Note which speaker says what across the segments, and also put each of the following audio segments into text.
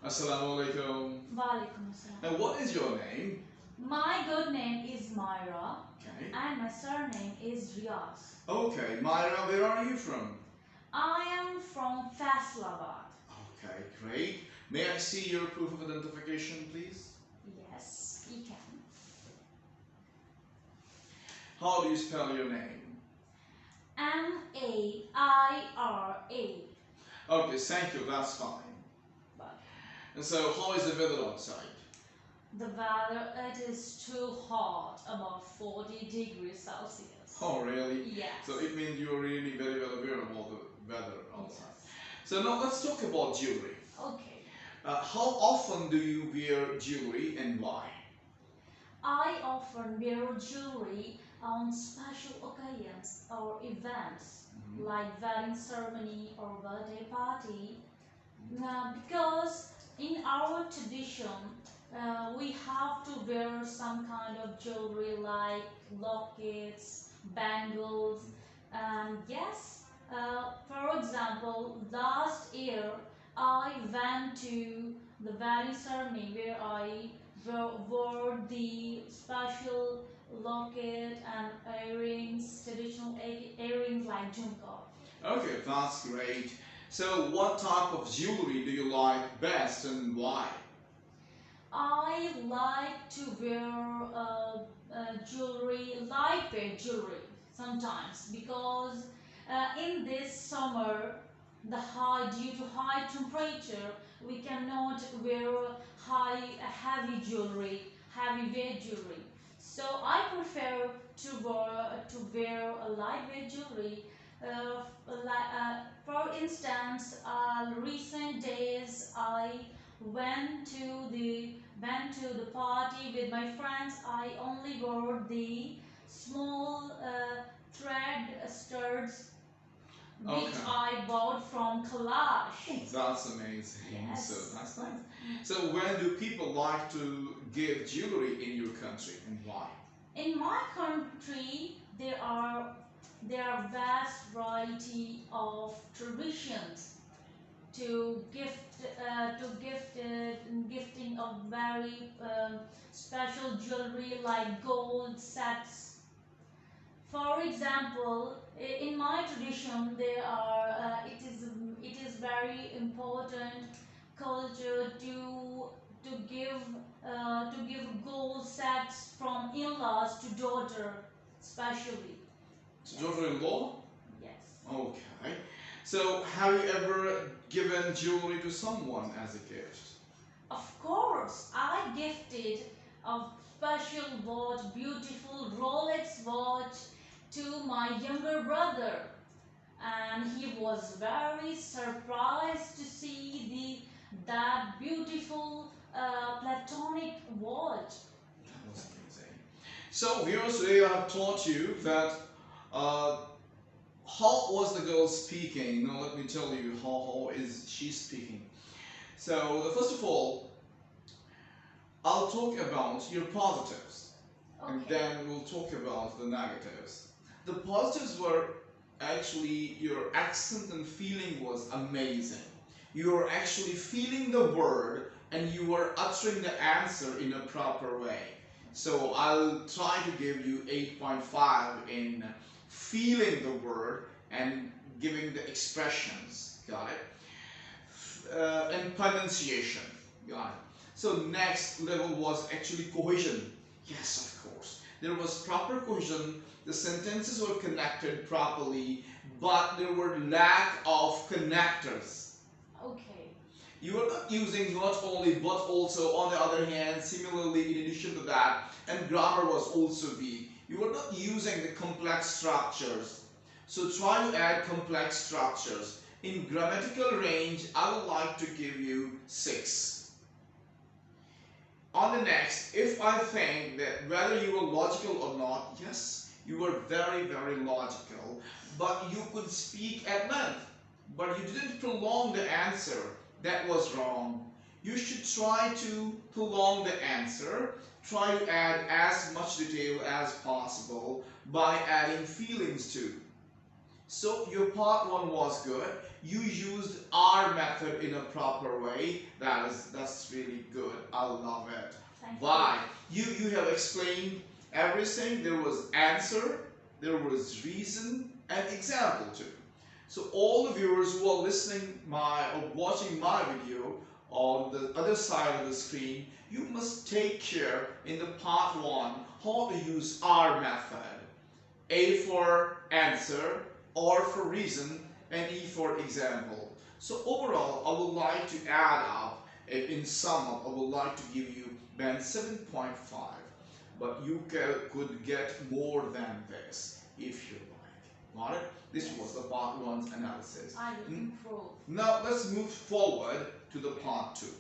Speaker 1: Assalamu alaikum.
Speaker 2: Walaikum assalam.
Speaker 1: And what is your name?
Speaker 2: My good name is Myra
Speaker 1: Okay.
Speaker 2: and my surname is Riaz.
Speaker 1: Okay, Myra, where are you from?
Speaker 2: I am from Faisalabad.
Speaker 1: Okay, great. May I see your proof of identification, please?
Speaker 2: Yes, you can.
Speaker 1: How do you spell your name?
Speaker 2: Maira.
Speaker 1: Okay, thank you, that's fine.
Speaker 2: But
Speaker 1: And so, how is the weather outside?
Speaker 2: the weather, it is too hot, about 40 degrees Celsius.
Speaker 1: Oh, really?
Speaker 2: Yes.
Speaker 1: So it means you're really very well aware of all the weather outside.
Speaker 2: Yes.
Speaker 1: So now let's talk about jewelry.
Speaker 2: Okay.
Speaker 1: How often do you wear jewelry and why?
Speaker 2: I often wear jewelry on special occasions or events like wedding ceremony or birthday party. Because in our tradition, we have to wear some kind of jewelry like lockets, bangles, and yes, for example, last year I went to the wedding ceremony where I wore the special locket and earrings, traditional earrings like jhumka.
Speaker 1: Okay, that's great. So what type of jewelry do you like best and why?
Speaker 2: I like to wear jewelry, lightweight jewelry sometimes because in this summer, due to high temperature, we cannot wear heavy jewelry, heavy weight jewelry. So I prefer to wear a lightweight jewelry. For instance, recent days I went to the party with my friends. I only wore the small thread studs which
Speaker 1: Okay.
Speaker 2: I bought from Kalash.
Speaker 1: That's amazing.
Speaker 2: Yes.
Speaker 1: So that's nice. So when do people like to give jewelry in your country and why?
Speaker 2: In my country, there are vast variety of traditions to gifting of very special jewelry like gold sets. For example, in my tradition, it is very important culture to give gold sets from in-laws to daughter, especially.
Speaker 1: So daughter-in-law?
Speaker 2: Yes.
Speaker 1: Okay. So have you ever given jewelry to someone as a gift?
Speaker 2: Of course, I gifted a special watch, beautiful Rolex watch to my younger brother, and he was very surprised to see that beautiful platonic watch.
Speaker 1: That was amazing. So viewers, today I have taught you that how was the girl speaking? Now let me tell you how is she speaking. So first of all, I'll talk about your positives and
Speaker 2: Okay.
Speaker 1: then we'll talk about the negatives. The positives were actually your accent and feeling was amazing. You were actually feeling the word and you were uttering the answer in a proper way. So I'll try to give you 8.5 in feeling the word and giving the expressions. Got it? And pronunciation. Got it? So next level was actually cohesion. Yes, of course. There was proper cohesion. The sentences were connected properly, but there were lack of connectors.
Speaker 2: Okay.
Speaker 1: You are not using not only but also on the other hand. Similarly, in addition to that, and grammar was also weak. You are not using the complex structures. So try to add complex structures. In grammatical range, I would like to give you 6. On the next, if I think that whether you were logical or not, yes, you were very, very logical, but you could speak at length, but you didn't prolong the answer. That was wrong. You should try to prolong the answer, try to add as much detail as possible by adding feelings too. So your part one was good. You used our method in a proper way. That's really good. I love it.
Speaker 2: Thank
Speaker 1: Why? You have explained everything. There was answer, there was reason, and example too. So all the viewers who are listening my or watching my video on the other side of the screen, you must take care in the part one how to use our method. A for answer, R for reason, and E for example. So overall, I would like to add up, in sum up, I would like to give you band 7.5, but you could get more than this if you like. Got it? This
Speaker 2: Yes.
Speaker 1: was the part one's analysis.
Speaker 2: I will improve.
Speaker 1: Now let's move forward to the part two.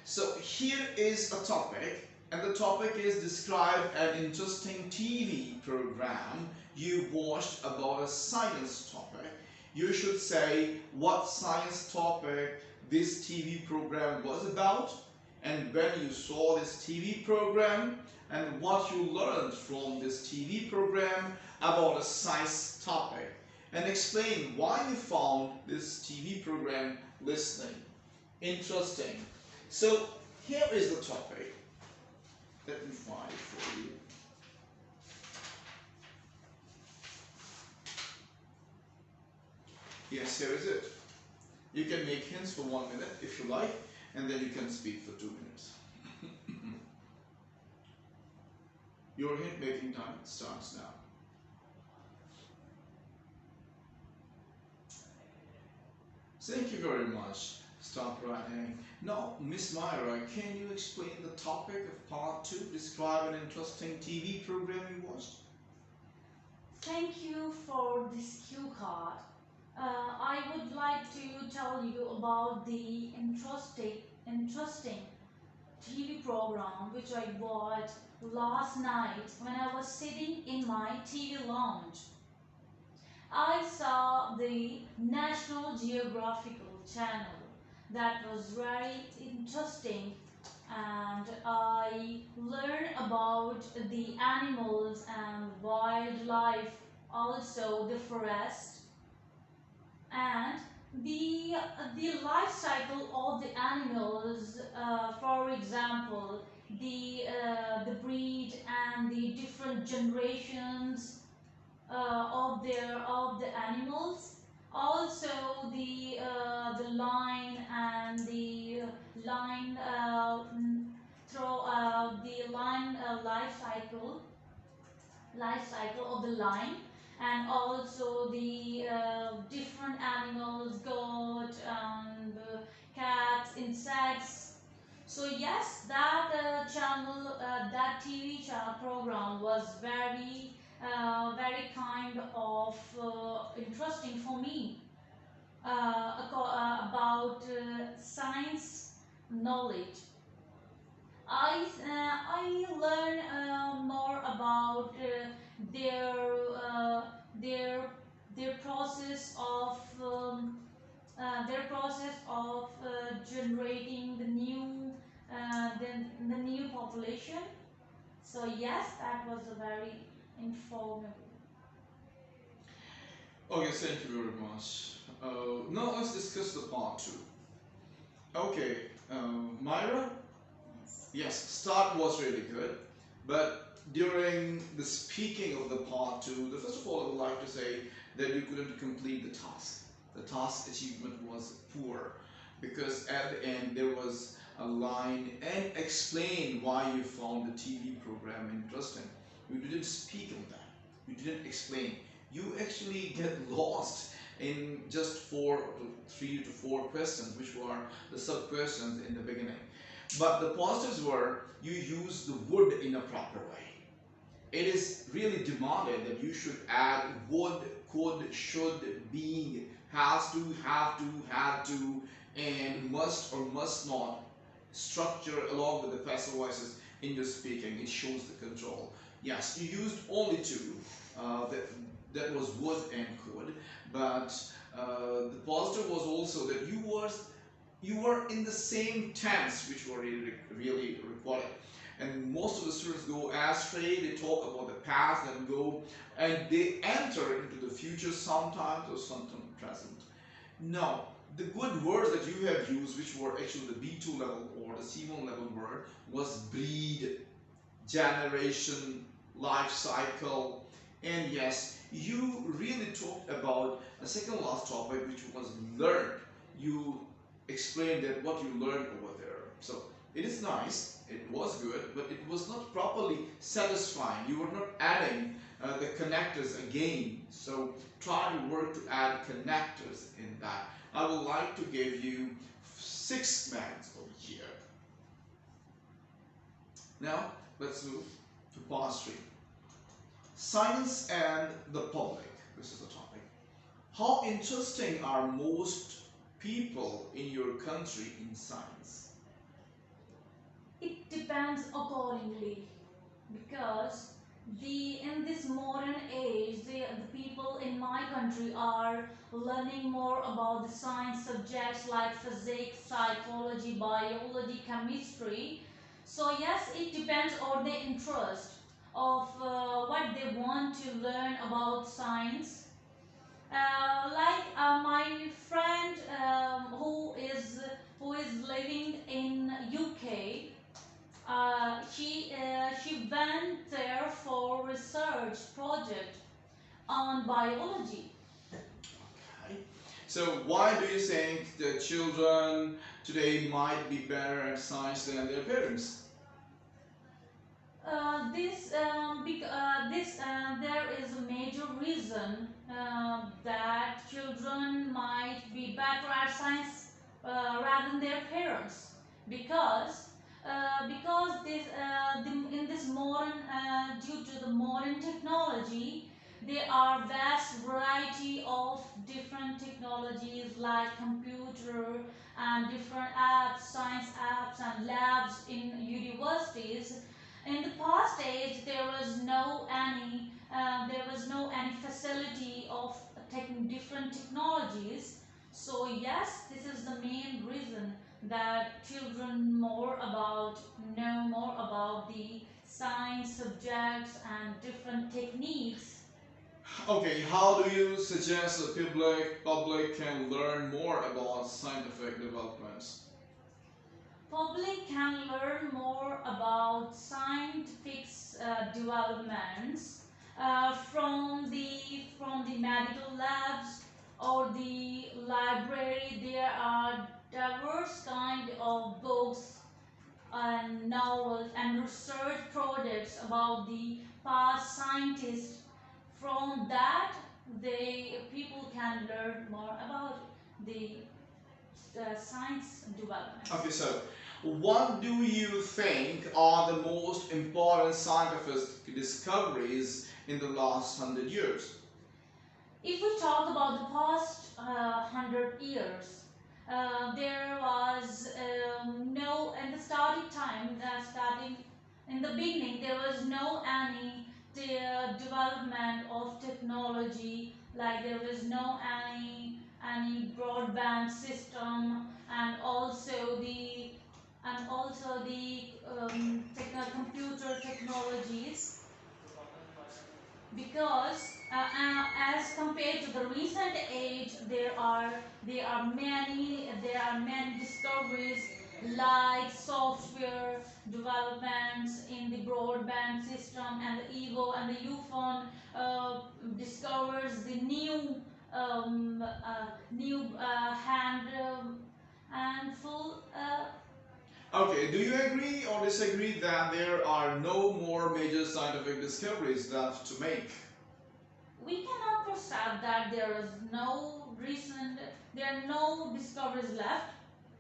Speaker 1: So here is a topic, and the topic is describe an interesting TV program you watched about a science topic. You should say what science topic this TV program was about, and when you saw this TV program, and what you learned from this TV program about a science topic, and explain why you found this TV program listening interesting. So here is the topic. Let me find it for you. Yes, here is it. You can make hints for 1 minute if you like, and then you can speak for 2 minutes. Your hint making time starts now. Thank you very much. Stop writing. Now, Miss Myra, can you explain the topic of part 2? Describe an interesting TV program you watched.
Speaker 2: Thank you for this cue card. I would like to tell you about the interesting TV program which I watched last night when I was sitting in my TV lounge. I saw the National Geographical channel that was very interesting, and I learned about the animals and wildlife, also the forest, and the life cycle of the animals. For example, the breed and the different generations of the animals. Also the line and the line through the line life cycle of the line, and also the different animals, goat and cats, insects. So yes, that channel, that TV channel program was very kind of interesting for me, about science knowledge. I learn more about their uh, their their process of generating the new population. So yes, that was a very informative.
Speaker 1: Okay, thank you very much. Now let's discuss the part 2. Okay, Myra? Yes, start was really good, but during the speaking of the part 2, first of all, I would like to say that you couldn't complete the task. The task achievement was poor because at the end there was a line and explain why you found the TV program interesting. You didn't speak on that. You didn't explain. You actually get lost in just 3 to 4 questions, which were the sub questions in the beginning. But the positives were you use the would in a proper way. It is really demanded that you should add would, could, should, being, has to, have to, had to, and must or must not structure along with the passive voices in your speaking. It shows the control. Yes, you used only 2. That was would and could, but the positive was also that you were in the same tense which were really required. and most of the students go astray. They talk about the past and go and they enter into the future sometimes or sometimes present. No, the good words that you have used, which were actually the B2 level or the C1 level word, was breed, generation, life cycle, and yes, you really talked about the second last topic, which was learned. You explained that what you learned over there. So it is nice, it was good, but it was not properly satisfying. You were not adding the connectors again. So try to work to add connectors in that. I would like to give you 6 marks over here. Now let's move to part 3. Science and the public. This is the topic. How interesting are most people in your country in science?
Speaker 2: It depends accordingly, because in this modern age, the people in my country are learning more about the science subjects like physics, psychology, biology, chemistry. So yes, it depends on their interest of what they want to learn about science. My friend who is living in UK, she went there for research project on biology.
Speaker 1: Okay. So why do you think the children today might be better at science than their parents?
Speaker 2: There is a major reason that children might be better at science rather than their parents, because in this modern due to the modern technology, there are vast variety of different technologies like computer and different apps, science apps and labs in universities. In the past age, there was no any facility of different technologies. So yes, this is the main reason that children know more about the science subjects and different techniques.
Speaker 1: Okay, how do you suggest the public can learn more about scientific developments?
Speaker 2: Public can learn more about scientific developments from the medical labs or the library. There are diverse kind of books and novels and research projects about the past scientists. From that, people can learn more about the science development.
Speaker 1: Okay, so what do you think are the most important scientific discoveries in the last 100 years?
Speaker 2: If we talk about the past 100 years, there was no, in the starting time, starting in the beginning, there was no any development of technology, like there was no any broadband system, and also the computer technologies, because as compared to the recent age, there are many discoveries like software developments in the broadband system, and the ego and the UFON discovers the new hand and full.
Speaker 1: Okay, do you agree or disagree that there are no more major scientific discoveries left to make?
Speaker 2: We cannot perceive that there are no discoveries left,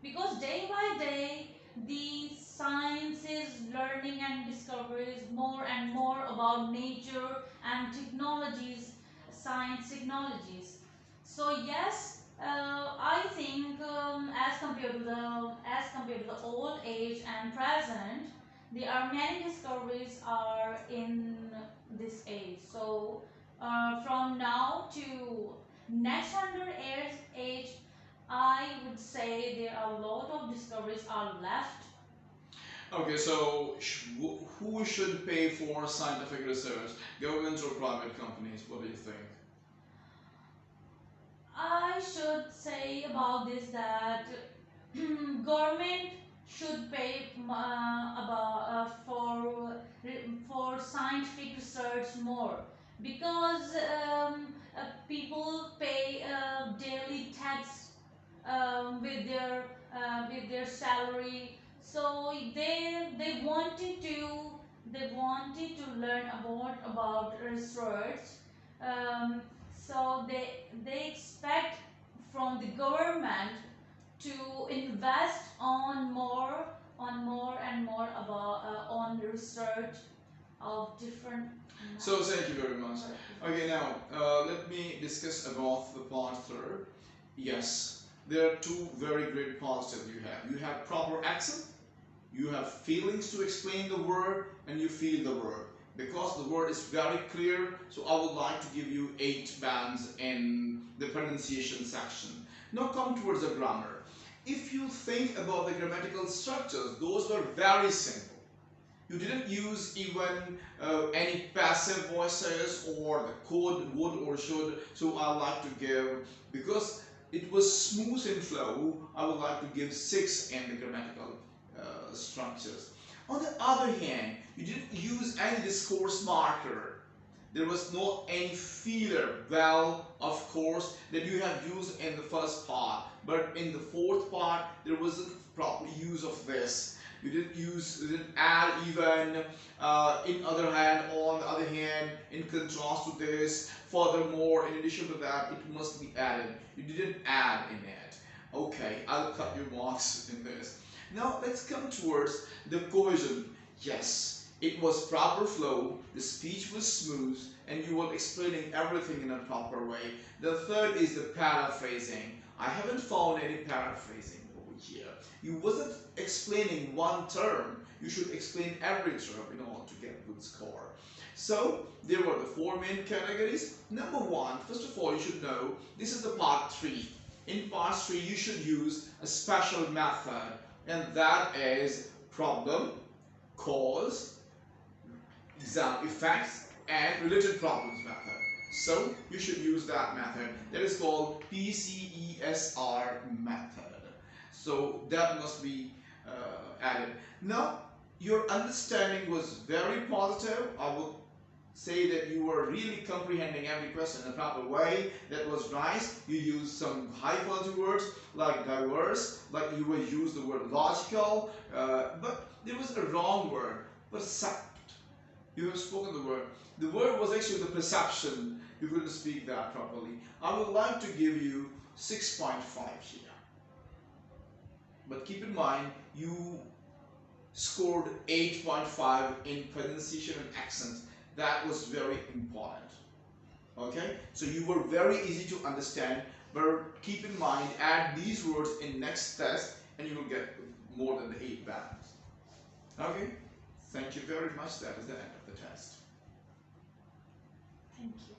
Speaker 2: because day by day the science is learning and discoveries more and more about nature and technologies, science technologies. So yes, I think as compared to the old age and present, there are many discoveries are in this age. So from now to next 100 years age, I would say there are a lot of discoveries are left.
Speaker 1: Okay, so who should pay for scientific research? Governments or private companies? What do you think?
Speaker 2: I should say about this that government should pay for scientific research more because people pay daily tax with their salary, so they wanted to learn about research. um, so they expect from the government to invest on more and more about on research of different.
Speaker 1: So thank you very much. Okay, now let me discuss about the part third. Yes, there are two very great positives you have. You have proper accent, you have feelings to explain the word, and you feel the word. Because the word is very clear, so I would like to give you 8 bands in the pronunciation section. Now come towards the grammar. If you think about the grammatical structures, those were very simple. You didn't use even any passive voices or the code would or should. So I like to give, because it was smooth in flow, I would like to give 6 in the grammatical structures. On the other hand, you didn't use any discourse marker. There was not any feeler. Well, of course, that you have used in the first part, but in the fourth part, there wasn't proper use of this. You didn't add even. In other hand, on the other hand, in contrast to this, furthermore, in addition to that, it must be added. You didn't add in it. Okay, I'll cut your marks in this. Now let's come towards the cohesion. Yes, it was proper flow, the speech was smooth, and you were explaining everything in a proper way. The third is the paraphrasing. I haven't found any paraphrasing over here. You wasn't explaining one term. You should explain every term in order to get a good score. So there were the 4 main categories. Number 1, first of all, you should know this is the part 3. In part 3, you should use a special method, and that is problem, cause, exam effects, and related problems method. So you should use that method. That is called PCESR method. So that must be added. Now your understanding was very positive. I would say that you were really comprehending every question in a proper way. That was nice. You used some high quality words like diverse, like you will use the word logical, but there was a wrong word, percept. You have spoken the word. The word was actually the perception. You couldn't speak that properly. I would like to give you 6.5 here. But keep in mind, you scored 8.5 in pronunciation and accent. That was very important. Okay, so you were very easy to understand, but keep in mind, add these words in next test and you will get more than the 8 bands. Okay, thank you very much. That is the end of the test.
Speaker 2: Thank you.